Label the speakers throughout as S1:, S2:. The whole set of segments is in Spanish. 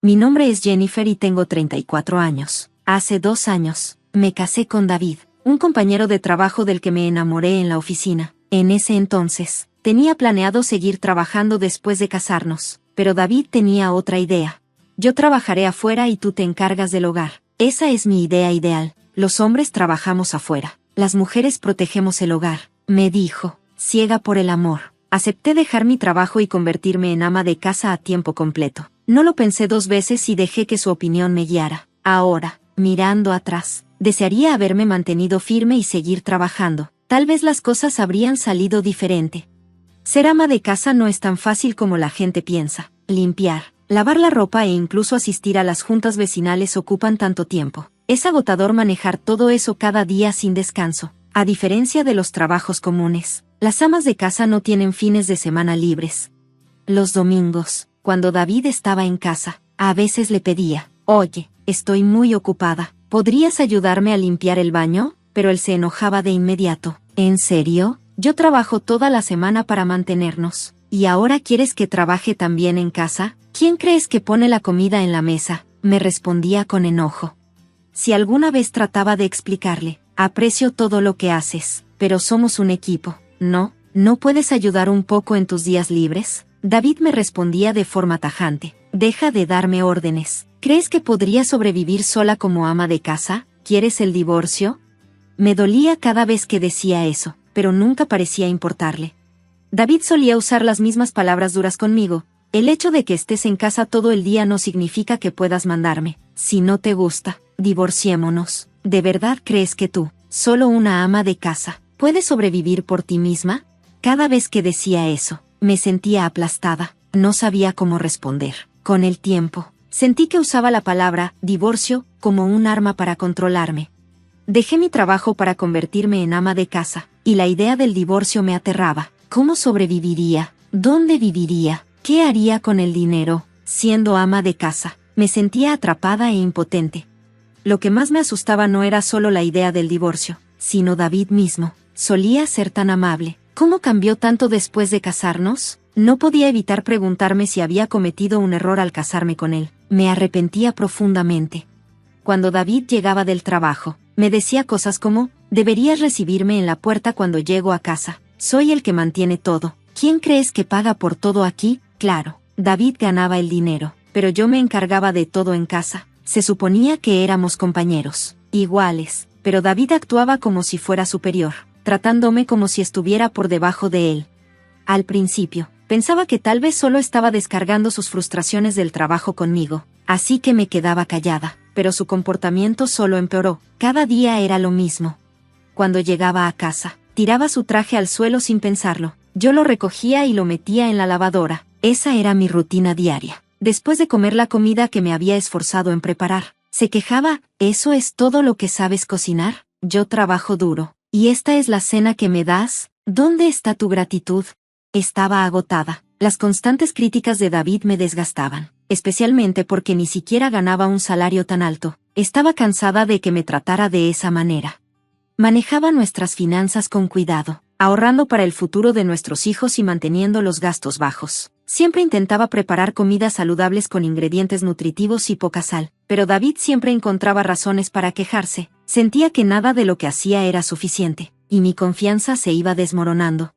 S1: Mi nombre es Jennifer y tengo 34 años. Hace 2 años, me casé con David, un compañero de trabajo del que me enamoré en la oficina. En ese entonces, tenía planeado seguir trabajando después de casarnos, pero David tenía otra idea. Yo trabajaré afuera y tú te encargas del hogar. Esa es mi idea ideal. Los hombres trabajamos afuera. Las mujeres protegemos el hogar, me dijo, ciega por el amor. Acepté dejar mi trabajo y convertirme en ama de casa a tiempo completo. No lo pensé 2 veces y dejé que su opinión me guiara. Ahora, mirando atrás, desearía haberme mantenido firme y seguir trabajando. Tal vez las cosas habrían salido diferente. Ser ama de casa no es tan fácil como la gente piensa. Limpiar, lavar la ropa e incluso asistir a las juntas vecinales ocupan tanto tiempo. Es agotador manejar todo eso cada día sin descanso. A diferencia de los trabajos comunes, las amas de casa no tienen fines de semana libres. Los domingos, cuando David estaba en casa, a veces le pedía, oye, estoy muy ocupada, ¿podrías ayudarme a limpiar el baño? Pero él se enojaba de inmediato. ¿En serio? Yo trabajo toda la semana para mantenernos. ¿Y ahora quieres que trabaje también en casa? ¿Quién crees que pone la comida en la mesa? Me respondía con enojo. Si alguna vez trataba de explicarle, aprecio todo lo que haces, pero somos un equipo, ¿no? ¿No puedes ayudar un poco en tus días libres? David me respondía de forma tajante, deja de darme órdenes. ¿Crees que podría sobrevivir sola como ama de casa? ¿Quieres el divorcio? Me dolía cada vez que decía eso, pero nunca parecía importarle. David solía usar las mismas palabras duras conmigo. El hecho de que estés en casa todo el día no significa que puedas mandarme. Si no te gusta, divorciémonos. ¿De verdad crees que tú, solo una ama de casa, puedes sobrevivir por ti misma? Cada vez que decía eso, me sentía aplastada. No sabía cómo responder. Con el tiempo, sentí que usaba la palabra divorcio como un arma para controlarme. Dejé mi trabajo para convertirme en ama de casa, y la idea del divorcio me aterraba. ¿Cómo sobreviviría? ¿Dónde viviría? ¿Qué haría con el dinero? Siendo ama de casa, me sentía atrapada e impotente. Lo que más me asustaba no era solo la idea del divorcio, sino David mismo. Solía ser tan amable. ¿Cómo cambió tanto después de casarnos? No podía evitar preguntarme si había cometido un error al casarme con él. Me arrepentía profundamente. Cuando David llegaba del trabajo, me decía cosas como, deberías recibirme en la puerta cuando llego a casa. Soy el que mantiene todo. ¿Quién crees que paga por todo aquí? Claro, David ganaba el dinero, pero yo me encargaba de todo en casa. Se suponía que éramos compañeros, iguales, pero David actuaba como si fuera superior, tratándome como si estuviera por debajo de él. Al principio, pensaba que tal vez solo estaba descargando sus frustraciones del trabajo conmigo, así que me quedaba callada, pero su comportamiento solo empeoró. Cada día era lo mismo. Cuando llegaba a casa, tiraba su traje al suelo sin pensarlo. Yo lo recogía y lo metía en la lavadora. Esa era mi rutina diaria. Después de comer la comida que me había esforzado en preparar, se quejaba, ¿eso es todo lo que sabes cocinar? Yo trabajo duro. ¿Y esta es la cena que me das? ¿Dónde está tu gratitud? Estaba agotada. Las constantes críticas de David me desgastaban, especialmente porque ni siquiera ganaba un salario tan alto. Estaba cansada de que me tratara de esa manera. Manejaba nuestras finanzas con cuidado, ahorrando para el futuro de nuestros hijos y manteniendo los gastos bajos. Siempre intentaba preparar comidas saludables con ingredientes nutritivos y poca sal, pero David siempre encontraba razones para quejarse. Sentía que nada de lo que hacía era suficiente, y mi confianza se iba desmoronando.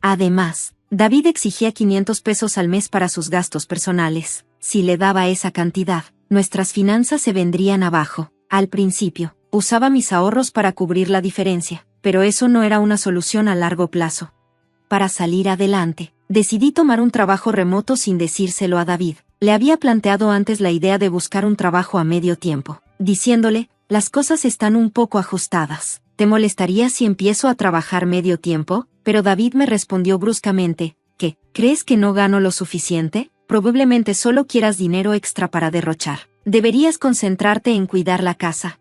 S1: Además, David exigía 500 pesos al mes para sus gastos personales. Si le daba esa cantidad, nuestras finanzas se vendrían abajo. Al principio, usaba mis ahorros para cubrir la diferencia, pero eso no era una solución a largo plazo. Para salir adelante, decidí tomar un trabajo remoto sin decírselo a David. Le había planteado antes la idea de buscar un trabajo a medio tiempo, diciéndole, las cosas están un poco ajustadas. ¿Te molestaría si empiezo a trabajar medio tiempo? Pero David me respondió bruscamente, ¿qué? ¿Crees que no gano lo suficiente? Probablemente solo quieras dinero extra para derrochar. Deberías concentrarte en cuidar la casa.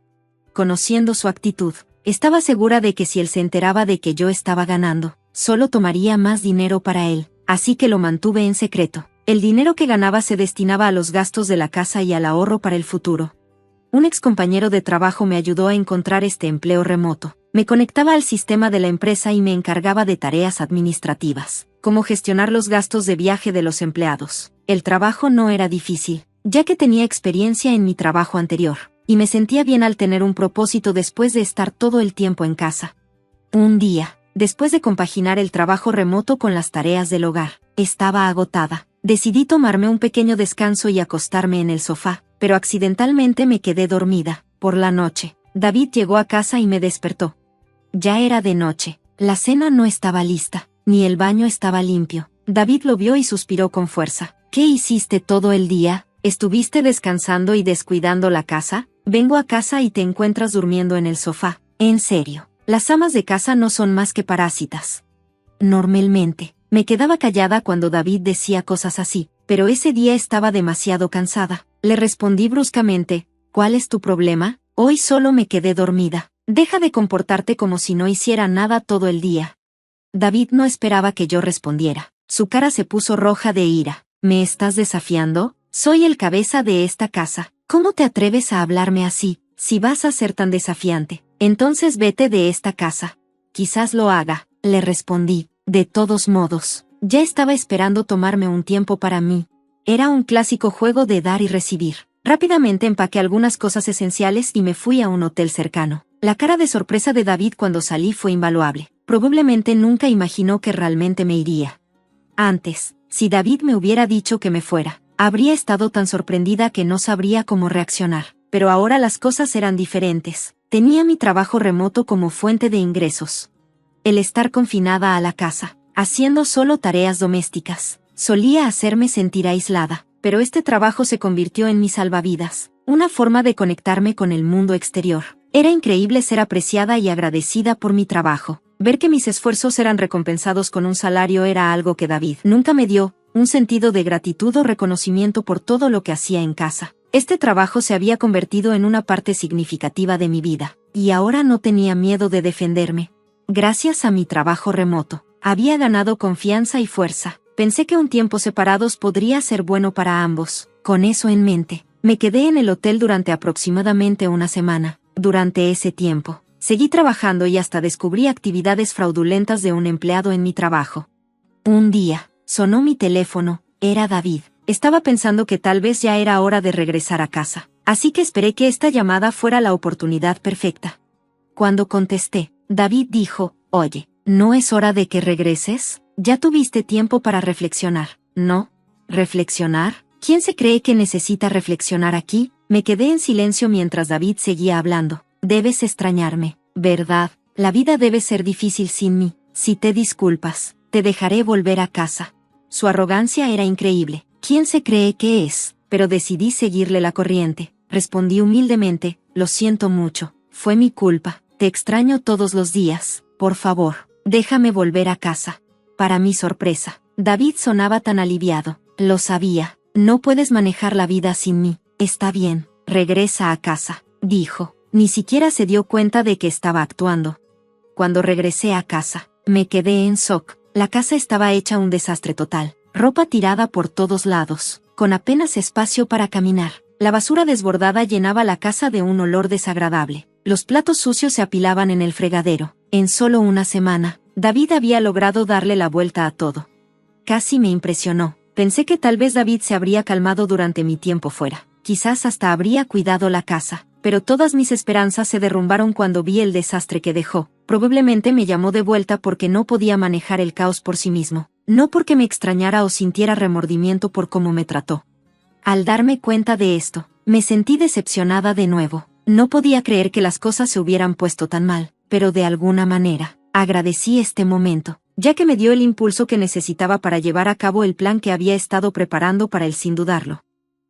S1: Conociendo su actitud, estaba segura de que si él se enteraba de que yo estaba ganando, solo tomaría más dinero para él, así que lo mantuve en secreto. El dinero que ganaba se destinaba a los gastos de la casa y al ahorro para el futuro. Un excompañero de trabajo me ayudó a encontrar este empleo remoto. Me conectaba al sistema de la empresa y me encargaba de tareas administrativas, como gestionar los gastos de viaje de los empleados. El trabajo no era difícil, ya que tenía experiencia en mi trabajo anterior, y me sentía bien al tener un propósito después de estar todo el tiempo en casa. Un día, después de compaginar el trabajo remoto con las tareas del hogar, estaba agotada. Decidí tomarme un pequeño descanso y acostarme en el sofá, pero accidentalmente me quedé dormida. Por la noche, David llegó a casa y me despertó. Ya era de noche, la cena no estaba lista, ni el baño estaba limpio. David lo vio y suspiró con fuerza. ¿Qué hiciste todo el día? ¿Estuviste descansando y descuidando la casa? Vengo a casa y te encuentras durmiendo en el sofá. En serio, las amas de casa no son más que parásitas. Normalmente, me quedaba callada cuando David decía cosas así, pero ese día estaba demasiado cansada. Le respondí bruscamente, ¿cuál es tu problema? Hoy solo me quedé dormida. Deja de comportarte como si no hiciera nada todo el día. David no esperaba que yo respondiera. Su cara se puso roja de ira. ¿Me estás desafiando? Soy el cabeza de esta casa. ¿Cómo te atreves a hablarme así? Si vas a ser tan desafiante, entonces vete de esta casa. Quizás lo haga, le respondí. De todos modos, ya estaba esperando tomarme un tiempo para mí. Era un clásico juego de dar y recibir. Rápidamente empaqué algunas cosas esenciales y me fui a un hotel cercano. La cara de sorpresa de David cuando salí fue invaluable. Probablemente nunca imaginó que realmente me iría. Antes, si David me hubiera dicho que me fuera, habría estado tan sorprendida que no sabría cómo reaccionar. Pero ahora las cosas eran diferentes. Tenía mi trabajo remoto como fuente de ingresos. El estar confinada a la casa, haciendo solo tareas domésticas, solía hacerme sentir aislada, pero este trabajo se convirtió en mi salvavidas, una forma de conectarme con el mundo exterior. Era increíble ser apreciada y agradecida por mi trabajo. Ver que mis esfuerzos eran recompensados con un salario era algo que David nunca me dio, un sentido de gratitud o reconocimiento por todo lo que hacía en casa. Este trabajo se había convertido en una parte significativa de mi vida, y ahora no tenía miedo de defenderme. Gracias a mi trabajo remoto, había ganado confianza y fuerza. Pensé que un tiempo separados podría ser bueno para ambos. Con eso en mente, me quedé en el hotel durante aproximadamente una semana. Durante ese tiempo, seguí trabajando y hasta descubrí actividades fraudulentas de un empleado en mi trabajo. Un día, sonó mi teléfono, era David. Estaba pensando que tal vez ya era hora de regresar a casa, así que esperé que esta llamada fuera la oportunidad perfecta. Cuando contesté, David dijo, «Oye, ¿no es hora de que regreses? Ya tuviste tiempo para reflexionar, ¿no?» ¿Reflexionar? ¿Quién se cree que necesita reflexionar aquí? Me quedé en silencio mientras David seguía hablando. Debes extrañarme, ¿verdad? La vida debe ser difícil sin mí. Si te disculpas, te dejaré volver a casa. Su arrogancia era increíble. ¿Quién se cree que es? Pero decidí seguirle la corriente. Respondí humildemente, lo siento mucho, fue mi culpa. Te extraño todos los días, por favor, déjame volver a casa. Para mi sorpresa, David sonaba tan aliviado. Lo sabía, no puedes manejar la vida sin mí. Está bien, regresa a casa, dijo. Ni siquiera se dio cuenta de que estaba actuando. Cuando regresé a casa, me quedé en shock. La casa estaba hecha un desastre total. Ropa tirada por todos lados, con apenas espacio para caminar. La basura desbordada llenaba la casa de un olor desagradable. Los platos sucios se apilaban en el fregadero. En solo una semana, David había logrado darle la vuelta a todo. Casi me impresionó. Pensé que tal vez David se habría calmado durante mi tiempo fuera. Quizás hasta habría cuidado la casa. Pero todas mis esperanzas se derrumbaron cuando vi el desastre que dejó. Probablemente me llamó de vuelta porque no podía manejar el caos por sí mismo. No porque me extrañara o sintiera remordimiento por cómo me trató. Al darme cuenta de esto, me sentí decepcionada de nuevo. No podía creer que las cosas se hubieran puesto tan mal, pero de alguna manera, agradecí este momento, ya que me dio el impulso que necesitaba para llevar a cabo el plan que había estado preparando para él sin dudarlo.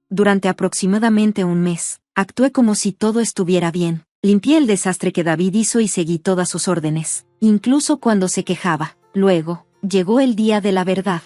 S1: Durante aproximadamente un mes, actué como si todo estuviera bien. Limpié el desastre que David hizo y seguí todas sus órdenes, incluso cuando se quejaba. Luego, llegó el día de la verdad.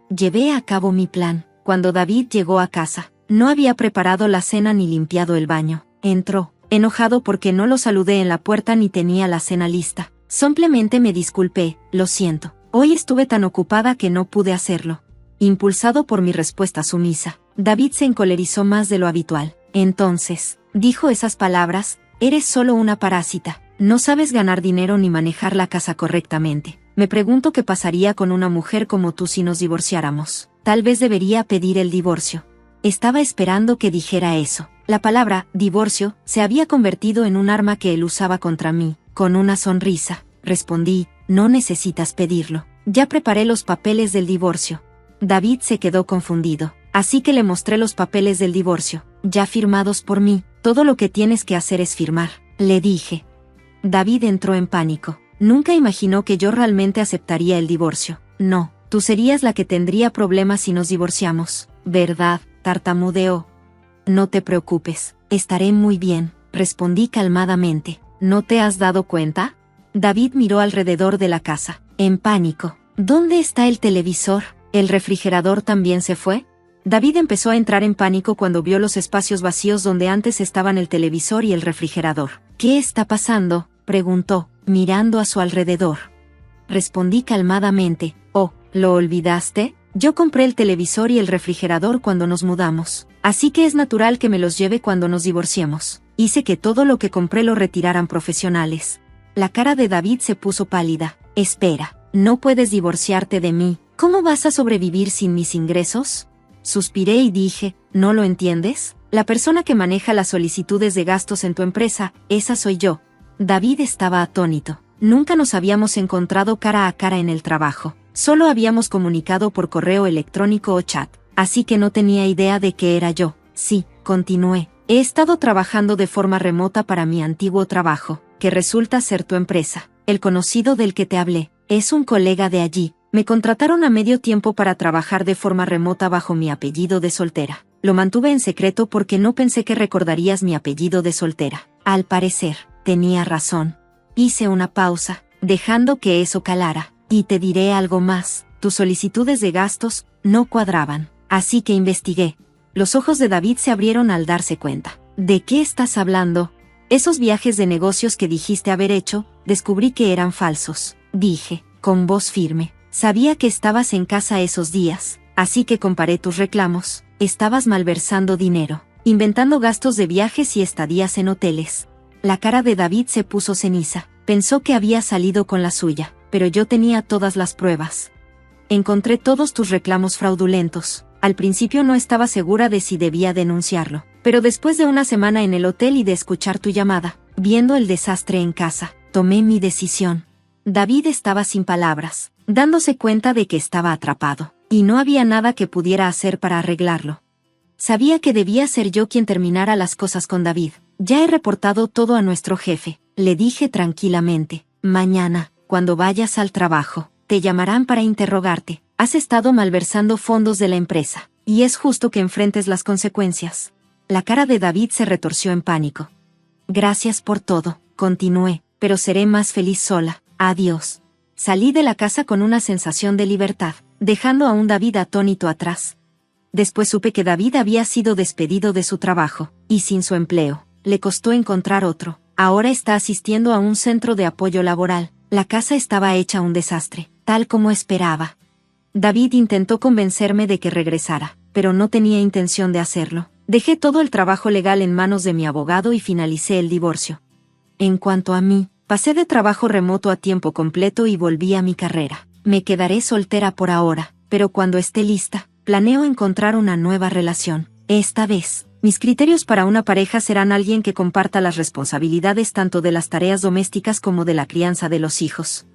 S1: Llevé a cabo mi plan. Cuando David llegó a casa, no había preparado la cena ni limpiado el baño. Entró, enojado porque no lo saludé en la puerta ni tenía la cena lista. Simplemente me disculpé, lo siento. Hoy estuve tan ocupada que no pude hacerlo. Impulsado por mi respuesta sumisa, David se encolerizó más de lo habitual. Entonces, dijo esas palabras, eres solo una parásita. No sabes ganar dinero ni manejar la casa correctamente. Me pregunto qué pasaría con una mujer como tú si nos divorciáramos. Tal vez debería pedir el divorcio. Estaba esperando que dijera eso. La palabra divorcio se había convertido en un arma que él usaba contra mí. Con una sonrisa, respondí, no necesitas pedirlo. Ya preparé los papeles del divorcio. David se quedó confundido. Así que le mostré los papeles del divorcio, ya firmados por mí. Todo lo que tienes que hacer es firmar, le dije. David entró en pánico. Nunca imaginó que yo realmente aceptaría el divorcio. No, tú serías la que tendría problemas si nos divorciamos, ¿verdad?, tartamudeó. No te preocupes, estaré muy bien, respondí calmadamente. ¿No te has dado cuenta? David miró alrededor de la casa, en pánico. ¿Dónde está el televisor? ¿El refrigerador también se fue? David empezó a entrar en pánico cuando vio los espacios vacíos donde antes estaban el televisor y el refrigerador. ¿Qué está pasando?, preguntó, mirando a su alrededor. Respondí calmadamente, oh, ¿lo olvidaste? Yo compré el televisor y el refrigerador cuando nos mudamos, así que es natural que me los lleve cuando nos divorciemos. Hice que todo lo que compré lo retiraran profesionales. La cara de David se puso pálida. Espera, no puedes divorciarte de mí. ¿Cómo vas a sobrevivir sin mis ingresos? Suspiré y dije, ¿no lo entiendes? La persona que maneja las solicitudes de gastos en tu empresa, esa soy yo. David estaba atónito. Nunca nos habíamos encontrado cara a cara en el trabajo. Solo habíamos comunicado por correo electrónico o chat, así que no tenía idea de que era yo. Sí, continué. He estado trabajando de forma remota para mi antiguo trabajo, que resulta ser tu empresa. El conocido del que te hablé, es un colega de allí. Me contrataron a medio tiempo para trabajar de forma remota bajo mi apellido de soltera. Lo mantuve en secreto porque no pensé que recordarías mi apellido de soltera. Al parecer, tenía razón. Hice una pausa, dejando que eso calara. Y te diré algo más, tus solicitudes de gastos no cuadraban. Así que investigué. Los ojos de David se abrieron al darse cuenta. ¿De qué estás hablando? Esos viajes de negocios que dijiste haber hecho, descubrí que eran falsos. Dije, con voz firme. Sabía que estabas en casa esos días, así que comparé tus reclamos. Estabas malversando dinero, inventando gastos de viajes y estadías en hoteles. La cara de David se puso ceniza. Pensó que había salido con la suya, pero yo tenía todas las pruebas. Encontré todos tus reclamos fraudulentos. Al principio no estaba segura de si debía denunciarlo, pero después de una semana en el hotel y de escuchar tu llamada, viendo el desastre en casa, tomé mi decisión. David estaba sin palabras, dándose cuenta de que estaba atrapado, y no había nada que pudiera hacer para arreglarlo. Sabía que debía ser yo quien terminara las cosas con David. Ya he reportado todo a nuestro jefe, le dije tranquilamente. Mañana, cuando vayas al trabajo, te llamarán para interrogarte. Has estado malversando fondos de la empresa, y es justo que enfrentes las consecuencias. La cara de David se retorció en pánico. Gracias por todo, continué, pero seré más feliz sola. Adiós. Salí de la casa con una sensación de libertad, dejando a un David atónito atrás. Después supe que David había sido despedido de su trabajo, y sin su empleo, le costó encontrar otro. Ahora está asistiendo a un centro de apoyo laboral. La casa estaba hecha un desastre, tal como esperaba. David intentó convencerme de que regresara, pero no tenía intención de hacerlo. Dejé todo el trabajo legal en manos de mi abogado y finalicé el divorcio. En cuanto a mí, pasé de trabajo remoto a tiempo completo y volví a mi carrera. Me quedaré soltera por ahora, pero cuando esté lista, planeo encontrar una nueva relación. Esta vez, mis criterios para una pareja serán alguien que comparta las responsabilidades tanto de las tareas domésticas como de la crianza de los hijos.